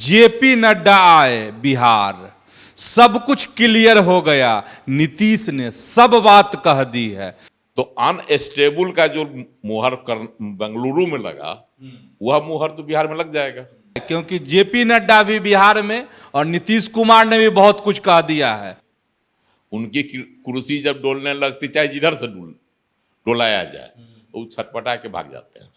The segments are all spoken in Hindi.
जेपी नड्डा आए बिहार, सब कुछ क्लियर हो गया, नीतीश ने सब बात कह दी है। तो अनस्टेबल का जो मुहर बेंगलुरु में लगा, वह मुहर तो बिहार में लग जाएगा। क्योंकि जेपी नड्डा भी बिहार में और नीतीश कुमार ने भी बहुत कुछ कह दिया है। उनकी कुर्सी जब डोलने लगती, चाहे जिधर से डोलाया जाए, तो वो छटपटा के भाग जाते हैं।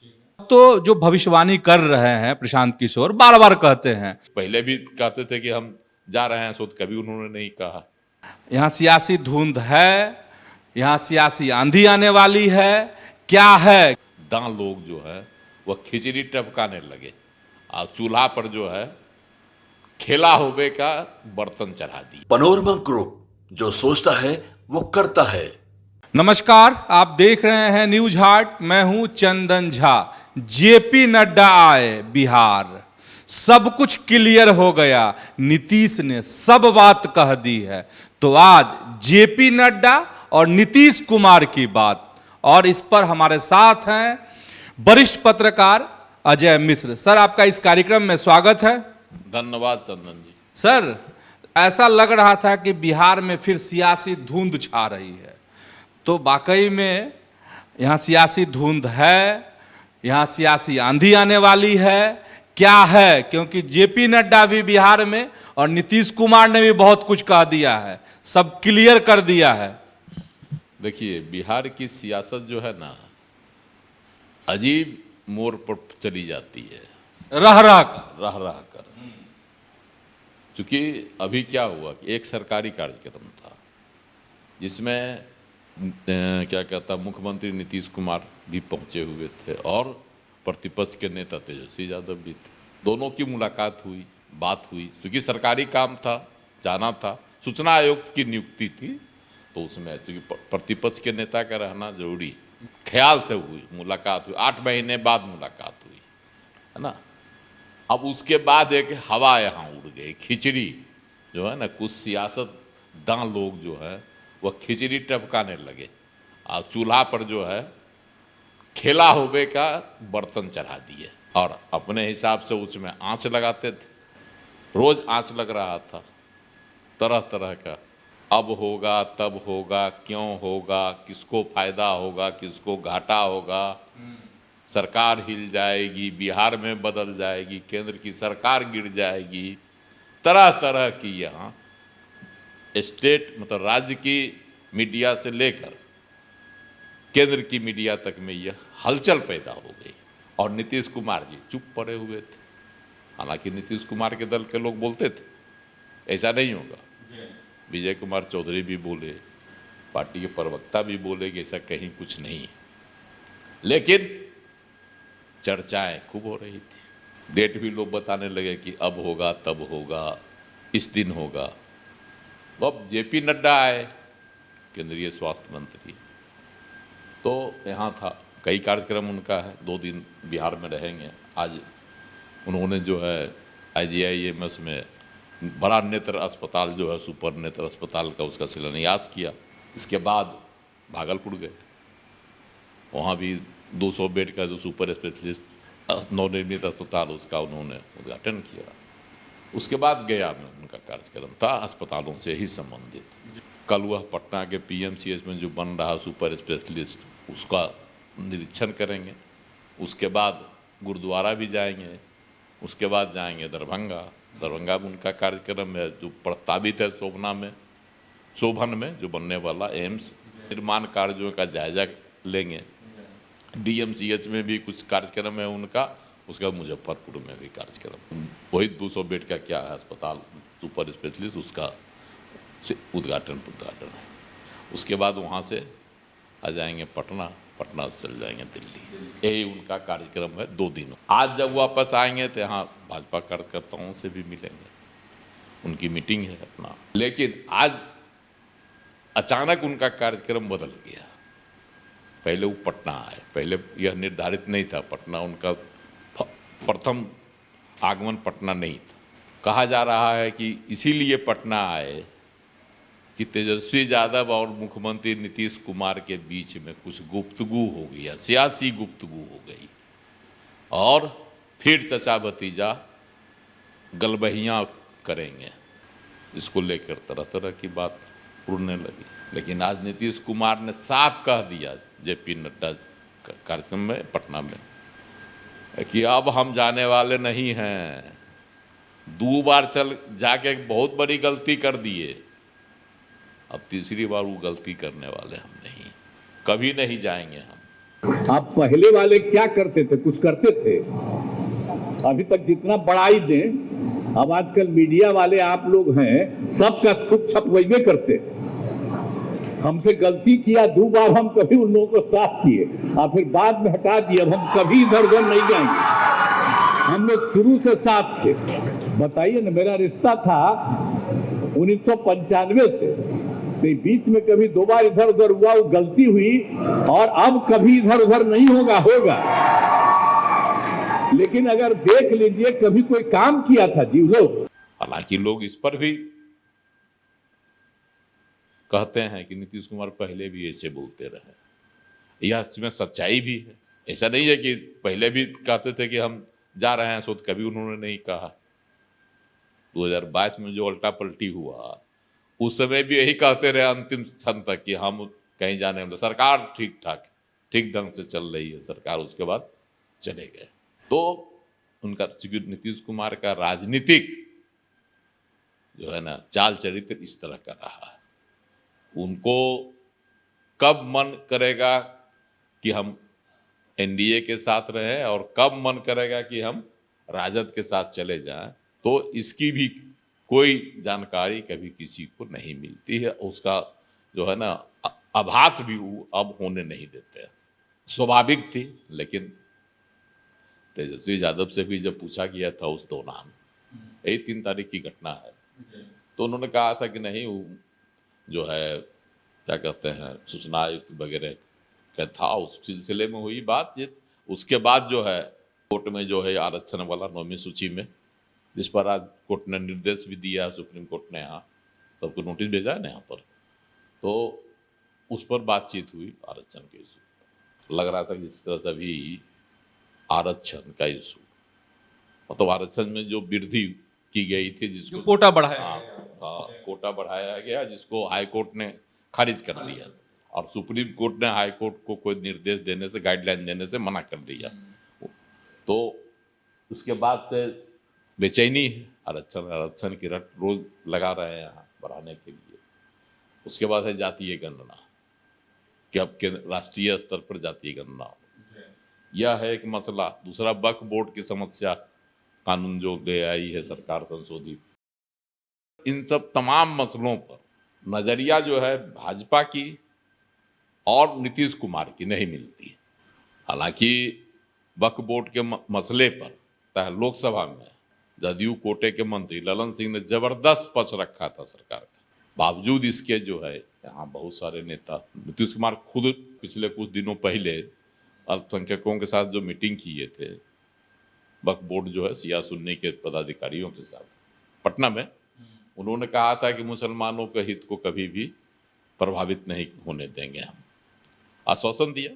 तो जो भविष्यवाणी कर रहे हैं प्रशांत किशोर, बार बार कहते हैं, पहले भी कहते थे कि हम जा रहे हैं, सो कभी उन्होंने नहीं कहा। यहाँ सियासी धुंध है, यहाँ सियासी आंधी आने वाली है, क्या है। दां लोग जो है वह खिचड़ी टपकाने लगे और चूल्हा पर जो है खेला होबे का बर्तन चढ़ा दी। पनोरमा ग्रुप, जो सोचता है वो करता है। नमस्कार, आप देख रहे हैं न्यूज हार्ट, मैं हूं चंदन झा। जेपी नड्डा आए बिहार, सब कुछ क्लियर हो गया, नीतीश ने सब बात कह दी है। तो आज जेपी नड्डा और नीतीश कुमार की बात, और इस पर हमारे साथ हैं वरिष्ठ पत्रकार अजय मिश्र। सर, आपका इस कार्यक्रम में स्वागत है। धन्यवाद चंदन जी। सर, ऐसा लग रहा था कि बिहार में फिर सियासी धुंध छा रही है, तो वाकई में यहाँ सियासी धुंध है, यहाँ सियासी आंधी आने वाली है, क्या है। क्योंकि जेपी नड्डा भी बिहार में और नीतीश कुमार ने भी बहुत कुछ कह दिया है, सब क्लियर कर दिया है। देखिए, बिहार की सियासत जो है ना, अजीब मोड़ पर चली जाती है, रह रह कर। क्योंकि अभी क्या हुआ कि एक सरकारी कार्यक्रम था जिसमें क्या कहता मुख्यमंत्री नीतीश कुमार भी पहुंचे हुए थे और प्रतिपक्ष के नेता तेजस्वी यादव भी थे। दोनों की मुलाकात हुई, बात हुई। क्योंकि सरकारी काम था, जाना था, सूचना आयुक्त की नियुक्ति थी, तो उसमें क्योंकि प्रतिपक्ष के नेता का रहना जरूरी, ख्याल से हुई मुलाकात हुई। 8 महीने बाद मुलाकात हुई, है ना। अब उसके बाद एक हवा यहाँ उड़ गई, खिचड़ी जो है ना, कुछ सियासतदान लोग जो है वह खिचड़ी टपकाने लगे और चूल्हा पर जो है खेला होबे का बर्तन चढ़ा दिए और अपने हिसाब से उसमें आंच लगाते थे। रोज आंच लग रहा था, तरह तरह का, अब होगा, तब होगा, क्यों होगा, किसको फायदा होगा, किसको घाटा होगा, सरकार हिल जाएगी, बिहार में बदल जाएगी, केंद्र की सरकार गिर जाएगी। तरह तरह की यहाँ स्टेट मतलब राज्य की मीडिया से लेकर केंद्र की मीडिया तक में यह हलचल पैदा हो गई। और नीतीश कुमार जी चुप पड़े हुए थे। हालांकि नीतीश कुमार के दल के लोग बोलते थे ऐसा नहीं होगा, विजय कुमार चौधरी भी बोले, पार्टी के प्रवक्ता भी बोले कि ऐसा कहीं कुछ नहीं है। लेकिन चर्चाएं खूब हो रही थी, डेट भी लोग बताने लगे कि अब होगा, तब होगा, इस दिन होगा। तो अब जेपी नड्डा आए, केंद्रीय स्वास्थ्य मंत्री, तो यहाँ था, कई कार्यक्रम उनका है, 2 दिन बिहार में रहेंगे। आज उन्होंने जो है IGIMS में बड़ा नेत्र अस्पताल जो है, सुपर नेत्र अस्पताल का, उसका शिलान्यास किया। इसके बाद भागलपुर गए, वहाँ भी 200 बेड का जो सुपर स्पेशलिस्ट नवनिर्मित अस्पताल, उसका उन्होंने उद्घाटन किया। उसके बाद गया में उनका कार्यक्रम था अस्पतालों से ही संबंधित। कल वह पटना के PMCH में जो बन रहा सुपर स्पेशलिस्ट, उसका निरीक्षण करेंगे। उसके बाद गुरुद्वारा भी जाएंगे, उसके बाद जाएंगे दरभंगा में उनका कार्यक्रम है जो प्रस्तावित है शोभन में जो बनने वाला एम्स, निर्माण कार्यों का जायजा लेंगे। DMCH में भी कुछ कार्यक्रम है उनका, उसका मुजफ्फरपुर में भी कार्यक्रम, वही 200 बेड का क्या है अस्पताल सुपर स्पेशलिस्ट, उसका उद्घाटन है। उसके बाद वहाँ से आ जाएंगे पटना से चल जाएंगे दिल्ली। यही उनका कार्यक्रम है 2 दिनों। आज जब वापस आएंगे तो यहाँ भाजपा कार्यकर्ताओं से भी मिलेंगे, उनकी मीटिंग है अपना। लेकिन आज अचानक उनका कार्यक्रम बदल गया। पहले वो पटना आए, पहले यह निर्धारित नहीं था, पटना उनका प्रथम आगमन पटना नहीं था। कहा जा रहा है कि इसीलिए पटना आए कि तेजस्वी यादव और मुख्यमंत्री नीतीश कुमार के बीच में कुछ गुफ्तगू हो गया, सियासी गुफ्तगू हो गई, और फिर चचा भतीजा गलबहियाँ करेंगे, इसको लेकर तरह तरह की बात उड़ने लगी। लेकिन आज नीतीश कुमार ने साफ कह दिया जेपी नड्डा कार्यक्रम में पटना में कि अब हम जाने वाले नहीं हैं। 2 बार चल जाके एक बहुत बड़ी गलती कर दिए, अब तीसरी बार वो गलती करने वाले हम नहीं, कभी नहीं जाएंगे हम। आप पहले वाले क्या करते थे? कुछ करते थे? अभी तक जितना बड़ाई दें, अब आजकल मीडिया वाले आप लोग हैं, सबका खूब छपवैबे करते। हमसे गलती किया 2 बार, हम कभी उन लोगों को साफ किए और फिर बाद में हटा दिए। अब हम कभी इधर उधर नहीं जाएंगे, हम लोग शुरू से साफ थे। बताइए ना, मेरा रिश्ता था 1995 से, तो बीच में कभी 2 बार इधर उधर हुआ, वो गलती हुई, और अब कभी इधर उधर नहीं होगा। लेकिन अगर देख लीजिए, कभी कोई काम किया था जी लोग? हालांकि लोग इस पर भी कहते हैं कि नीतीश कुमार पहले भी ऐसे बोलते रहे, यह इसमें सच्चाई भी है। ऐसा नहीं है कि पहले भी कहते थे कि हम जा रहे हैं, सो कभी उन्होंने नहीं कहा। 2022 में जो उल्टा पलटी हुआ, उस समय भी यही कहते रहे अंतिम क्षण तक कि हम कहीं जाने वाले, सरकार ठीक ठाक ठीक ढंग से चल रही है सरकार, उसके बाद चले गए। तो उनका, चूंकि नीतीश कुमार का राजनीतिक जो है ना चाल चरित्र इस तरह का रहा है, उनको कब मन करेगा कि हम एनडीए के साथ रहें और कब मन करेगा कि हम राजद के साथ चले जाएं, तो इसकी भी कोई जानकारी कभी किसी को नहीं मिलती है। उसका जो है ना आभास भी वो अब होने नहीं देते हैं। स्वाभाविक थी, लेकिन तेजस्वी यादव से भी जब पूछा गया था उस दौरान, यही 3 तारीख की घटना है, तो उन्होंने कहा था कि नहीं, जो है क्या कहते हैं सूचना आयुक्त वगैरह का था, उस सिलसिले में हुई बातचीत। उसके बाद जो है कोर्ट में जो है आरक्षण वाला 9वीं सूची में, जिस पर आज कोर्ट ने निर्देश भी दिया, सुप्रीम कोर्ट ने यहाँ सबको नोटिस भेजा है ना यहाँ पर, तो उस पर बातचीत हुई आरक्षण के इशू। लग रहा था कि इस तरह से भी आरक्षण का इशू, मतलब आरक्षण में जो वृद्धि की गई थी, जिसको कोटा बढ़ाया, हाँ कोटा बढ़ाया गया, जिसको हाई कोर्ट ने खारिज कर दिया और सुप्रीम कोर्ट ने हाई कोर्ट को कोई निर्देश देने से, गाइडलाइन देने से मना कर दिया। तो उसके बाद से बेचैनी है, आरक्षण की रट रोज लगा रहे हैं यहाँ बढ़ाने के लिए। उसके बाद है जातीय गणना, कि अब के राष्ट्रीय स्तर पर जातीय गणना हो, यह है एक मसला। दूसरा वक्फ बोर्ड की समस्या, कानून जो ले आई है सरकार संशोधित, इन सब तमाम मसलों पर नजरिया जो है भाजपा की और नीतीश कुमार की नहीं मिलती। हालांकि वक्फ बोर्ड के मसले पर लोकसभा में जदयू कोटे के मंत्री ललन सिंह ने जबरदस्त पक्ष रखा था सरकार का। बावजूद इसके जो है यहाँ बहुत सारे नेता, नीतीश कुमार खुद पिछले कुछ दिनों पहले अल्पसंख्यकों के साथ जो मीटिंग किए थे, वक्फ बोर्ड जो है सिया सुन्नी के पदाधिकारियों के साथ पटना में, उन्होंने कहा था कि मुसलमानों के हित को कभी भी प्रभावित नहीं होने देंगे, हम आश्वासन दिया।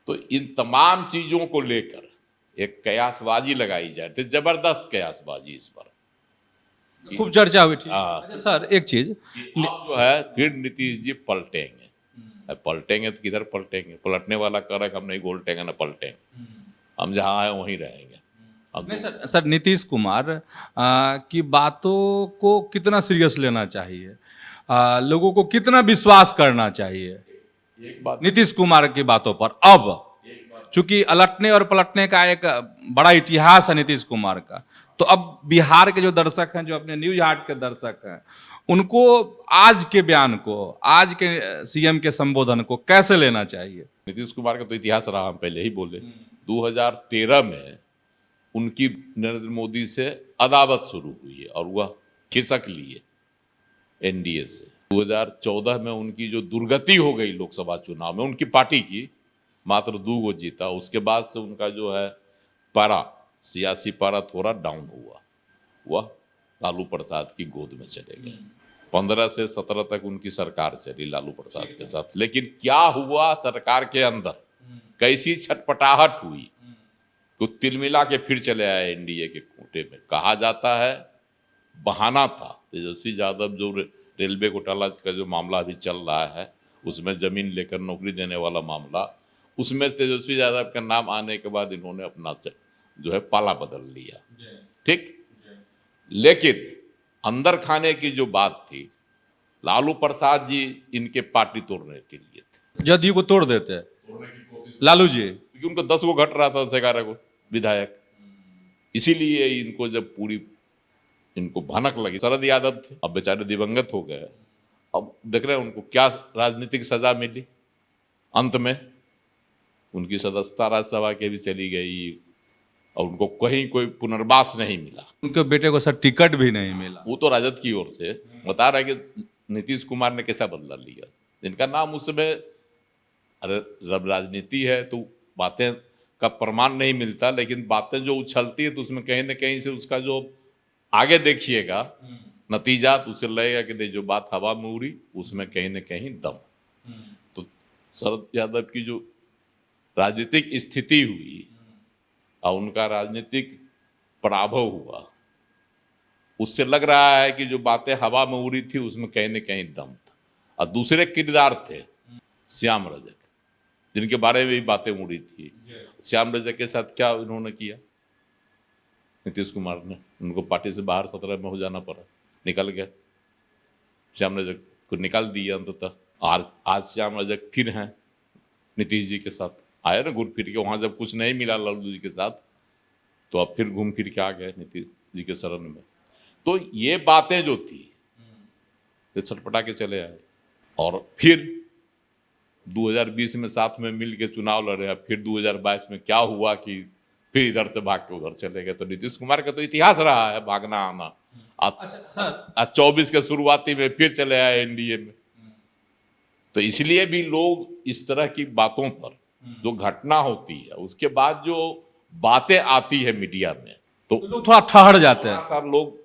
तो इन तमाम चीजों को लेकर एक कयासबाजी लगाई जाए थी, जबरदस्त कयासबाजी इस पर खूब चर्चा हुई थी। हाँ। अच्छा सर, एक चीज, अब जो है फिर नीतीश जी पलटेंगे। पलटेंगे तो किधर पलटेंगे? पलटने वाला कह रहा है कि हम नहीं गोलटेंगे ना पलटेंगे, हम जहाँ आए वहीं रहेंगे। नहीं सर, नीतीश कुमार की बातों को कितना सीरियस लेना चाहिए, लोगों को कितना विश्वास करना चाहिए एक बात, नीतीश कुमार की बातों पर? अब चूंकि अलटने और पलटने का एक बड़ा इतिहास है नीतीश कुमार का, तो अब बिहार के जो दर्शक हैं, जो अपने न्यूज हाट के दर्शक हैं, उनको आज के बयान को, आज के सीएम के संबोधन को कैसे लेना चाहिए? नीतीश कुमार का तो इतिहास रहा, हम पहले ही बोले। 2013 में उनकी नरेंद्र मोदी से अदावत शुरू हुई है और वह खिसक लिए एनडीए से। 2014 में उनकी जो दुर्गति हो गई लोकसभा चुनाव में, उनकी पार्टी की मात्र 2 गो जीता, उसके बाद से उनका जो है पारा, सियासी पारा थोड़ा डाउन हुआ, वह लालू प्रसाद की गोद में चले गए। 15 से 17 तक उनकी सरकार चली लालू प्रसाद के साथ। लेकिन क्या हुआ सरकार के अंदर, कैसी छटपटाहट हुई, कुछ तिलमिला के फिर चले आए एनडीए के कोटे घंटे में। कहा जाता है बहाना था। तेजस्वी यादव जो रेलवे घोटाला का जो मामला अभी चल रहा है, उसमें जमीन लेकर नौकरी देने वाला मामला, उसमें तेजस्वी यादव का नाम आने के बाद इन्होंने अपना जो है पाला बदल लिया, ठीक। लेकिन अंदर खाने की जो बात थी, लालू प्रसाद जी इनके पार्टी तोड़ने के लिए थे, जदयू को तोड़ देते लालू जी, क्योंकि उनको 10 को घट रहा था, 11 को विधायक। इसीलिए इनको जब पूरी इनको भनक लगी, शरद यादव थे, अब बेचारे दिवंगत हो गए, अब देख रहे हैं उनको क्या राजनीतिक सजा मिली। अंत में उनकी सदस्यता राज्यसभा के भी चली गई और उनको कहीं कोई पुनर्वास नहीं मिला। उनके बेटे को सर टिकट भी नहीं मिला। वो तो राजद की ओर से बता रहे हैं कि नीतीश कुमार ने कैसा बदला लिया, जिनका नाम उस समय, अरे जब राजनीति है तो बातें का प्रमाण नहीं मिलता, लेकिन बातें जो उछलती है तो उसमें कहीं ना कहीं से उसका जो आगे देखिएगा नतीजा, तो उसे लगेगा कि नहीं जो बात हवा में उड़ी उसमें कहीं ना कहीं दम। तो शरद यादव की जो राजनीतिक स्थिति हुई और उनका राजनीतिक पराभव हुआ, उससे लग रहा है कि जो बातें हवा में उड़ी थी उसमें कहीं न कहीं दम था। और दूसरे किरदार थे श्याम रजक, जिनके बारे में भी बातें उड़ी थी। श्याम रजक के साथ क्या इन्होंने किया, नीतीश कुमार ने उनको पार्टी से बाहर 17 में हो जाना पड़ा, निकल गए, श्याम रजक को निकाल दिया अंततः। आज श्याम रजक फिर हैं नीतीश जी के साथ, आए ना घूम फिर के, वहाँ जब कुछ नहीं मिला लालू जी के साथ तो अब फिर घूम फिर के आ गए नीतीश जी के शरण में। तो ये बातें जो थी ये छटपटा के चले आए और फिर 2020 में साथ में मिल के चुनाव लड़े। फिर 2022 में क्या हुआ कि फिर इधर से भाग के उधर चले गए। तो नीतीश कुमार का तो इतिहास रहा है भागना आना। अच्छा सर, आज 24 के शुरुआती में फिर चले आए एनडीए में। तो इसलिए भी लोग इस तरह की बातों पर जो घटना होती है उसके बाद जो बातें आती है मीडिया में, तो लोग थोड़ा ठहर जाते हैं, थोड़ा सा लोग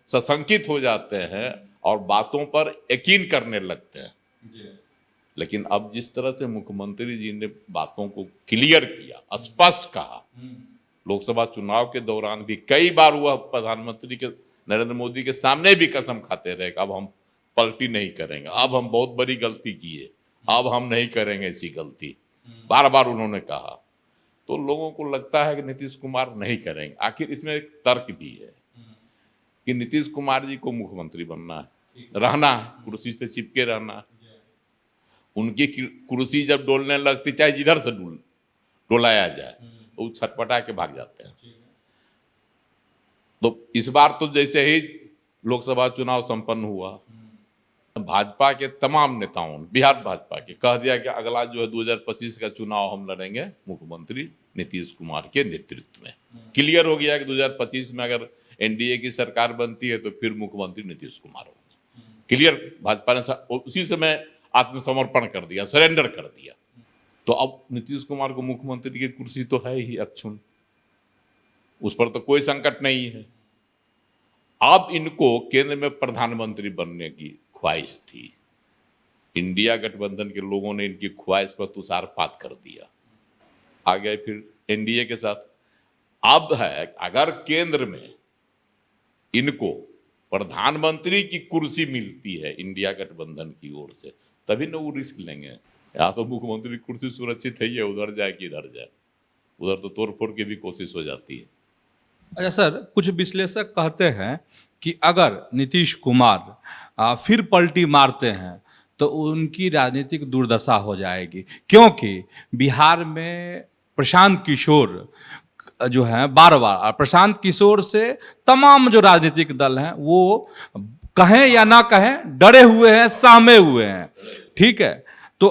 सशंकित हो जाते हैं और बातों पर यकीन करने लगते हैं। लेकिन अब जिस तरह से मुख्यमंत्री जी ने बातों को क्लियर किया, स्पष्ट कहा, लोकसभा चुनाव के दौरान भी कई बार वह प्रधानमंत्री के नरेंद्र मोदी के सामने भी कसम खाते रहे कि अब हम पलटी नहीं करेंगे, अब हम बहुत बड़ी गलती किए, अब हम नहीं करेंगे ऐसी गलती, बार बार उन्होंने कहा। तो लोगों को लगता है कि नीतीश कुमार नहीं करेंगे। आखिर इसमें एक तर्क भी है कि नीतीश कुमार जी को मुख्यमंत्री बनना है, रहना है, कुर्सी से चिपके रहना है। उनकी कुर्सी जब डोलने लगती, चाहे जिधर से डोलाया जाए, तो वो छटपटा के भाग जाते हैं। तो इस बार तो जैसे ही लोकसभा चुनाव संपन्न हुआ, भाजपा के तमाम नेताओं ने, बिहार भाजपा के, कह दिया कि अगला जो है 2025 का चुनाव हम लड़ेंगे मुख्यमंत्री नीतीश कुमार के नेतृत्व में। क्लियर हो गया कि 2025 में अगर एनडीए की सरकार बनती है तो फिर मुख्यमंत्री नीतीश कुमार होंगे। क्लियर, भाजपा ने उसी समय आत्मसमर्पण कर दिया, सरेंडर कर दिया। तो अब नीतीश कुमार को मुख्यमंत्री की कुर्सी तो है ही अक्षुण्ण, उस पर तो कोई संकट नहीं है। अब इनको केंद्र में प्रधानमंत्री बनने की ख्वाहिश थी। इंडिया गठबंधन के लोगों ने इनकी ख्वाहिश पर तुषारपात कर दिया, आ गए फिर एनडीए के साथ। अब है अगर केंद्र में इनको प्रधानमंत्री की कुर्सी मिलती है इंडिया गठबंधन की ओर से, तभी ना वो रिस्क लेंगे। या तो मुख्यमंत्री कुर्सी सुरक्षित है, ये उधर जाए कि इधर जाए, उधर तो तोड़ फोड़ की भी कोशिश हो जाती है। अच्छा सर, कुछ विश्लेषक कहते हैं कि अगर नीतीश कुमार फिर पलटी मारते हैं तो उनकी राजनीतिक दुर्दशा हो जाएगी, क्योंकि बिहार में प्रशांत किशोर जो है बार बार, प्रशांत किशोर से तमाम जो राजनीतिक दल हैं वो कहें या ना कहें डरे हुए हैं, सहमे हुए हैं, ठीक है। तो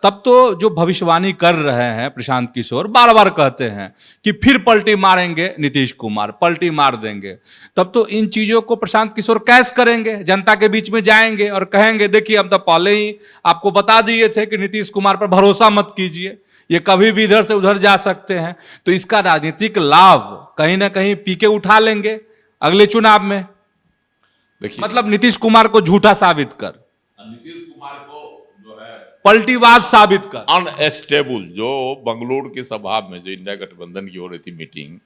तब तो जो भविष्यवाणी कर रहे हैं प्रशांत किशोर, बार बार कहते हैं कि फिर पलटी मारेंगे नीतीश कुमार, पलटी मार देंगे। तब तो इन चीज़ों को प्रशांत किशोर कैश करेंगे, जनता के बीच में जाएंगे और कहेंगे देखिए हम तो पहले ही आपको बता दिए थे कि नीतीश कुमार पर भरोसा मत कीजिए, ये कभी भी इधर से उधर जा सकते हैं। तो इसका राजनीतिक लाभ कहीं ना कहीं पी के उठा लेंगे अगले चुनाव में, मतलब नीतीश कुमार को झूठा साबित कर। नीतीश कुमार को जो है पलटीवाज साबित कर। अनस्टेबल, जो बंगलुरु की सभा में जो इंडिया गठबंधन की हो रही थी मीटिंग,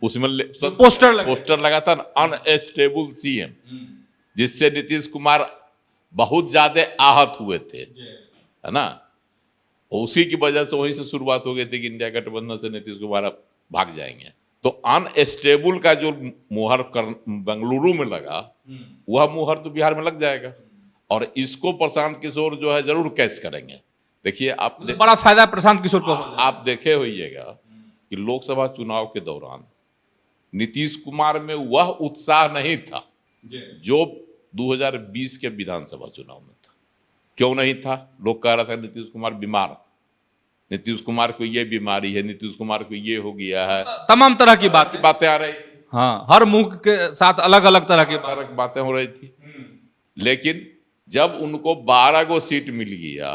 उसमें पोस्टर लगा था अनस्टेबल सीएम, जिससे नीतीश कुमार बहुत ज्यादा आहत हुए थे, है ना। उसी की वजह से वहीं से शुरुआत हो गई थी कि इंडिया गठबंधन से नीतीश कुमार अब भाग जाएंगे। तो अनस्टेबल का जो मुहर बेंगलुरु में लगा, वह मुहर तो बिहार में लग जाएगा, और इसको प्रशांत किशोर जो है जरूर कैच करेंगे। देखिए आप बड़ा फायदा प्रशांत किशोर को। आप देखे होइएगा कि लोकसभा चुनाव के दौरान नीतीश कुमार में वह उत्साह नहीं था जो 2020 के विधानसभा चुनाव में था। क्यों नहीं था? लोग कह रहे थे नीतीश कुमार बीमार, नीतीश कुमार को ये बीमारी है, नीतीश कुमार को ये हो गया है, तमाम तरह की बातें आ रही थी। हाँ, हर मुख के साथ अलग अलग तरह की बातें हो रही थी। लेकिन जब उनको 12 गो सीट मिल गया,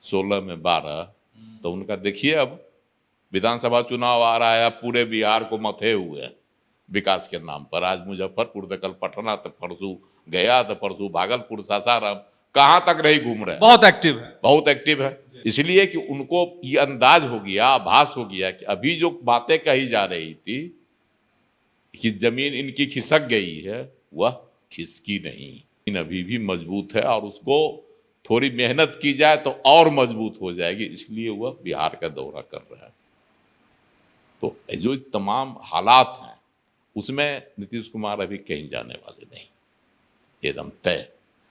16 में 12, तो उनका देखिए अब विधानसभा चुनाव आ रहा है, पूरे बिहार को मथे हुए विकास के नाम पर। आज मुजफ्फरपुर तो कल पटना, तो परसों गया, तो परसों भागलपुर, सासाराम, कहां तक नहीं घूम रहे, बहुत एक्टिव है। इसलिए कि उनको ये अंदाज हो गया, आभास हो गया कि अभी जो बातें कही जा रही थी कि जमीन इनकी खिसक गई है, वह खिसकी नहीं, अभी भी मजबूत है, और उसको थोड़ी मेहनत की जाए तो और मजबूत हो जाएगी। इसलिए वह बिहार का दौरा कर रहा है। तो जो तमाम हालात हैं उसमें नीतीश कुमार अभी कहीं जाने वाले नहीं, एकदम तय।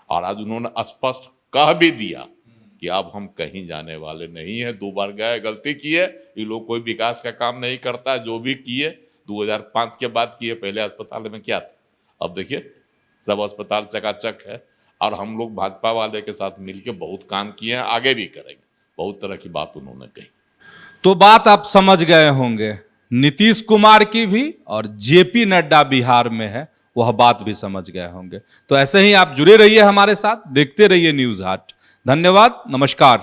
और आज उन्होंने स्पष्ट कह भी दिया कि अब हम कहीं जाने वाले नहीं है। 2 बार गए, गलती की है, ये लोग कोई विकास का काम नहीं करता। जो भी किए 2005 के बाद किए, पहले अस्पताल में क्या था, अब देखिए सब अस्पताल चकाचक है। और हम लोग भाजपा वाले के साथ मिलकर बहुत काम किए हैं, आगे भी करेंगे। बहुत तरह की बात उन्होंने कही। तो बात आप समझ गए होंगे, नीतीश कुमार की भी और जेपी नड्डा बिहार में है, वह बात भी समझ गए होंगे। तो ऐसे ही आप जुड़े रहिए हमारे साथ, देखते रहिए न्यूज़ हाट। धन्यवाद, नमस्कार।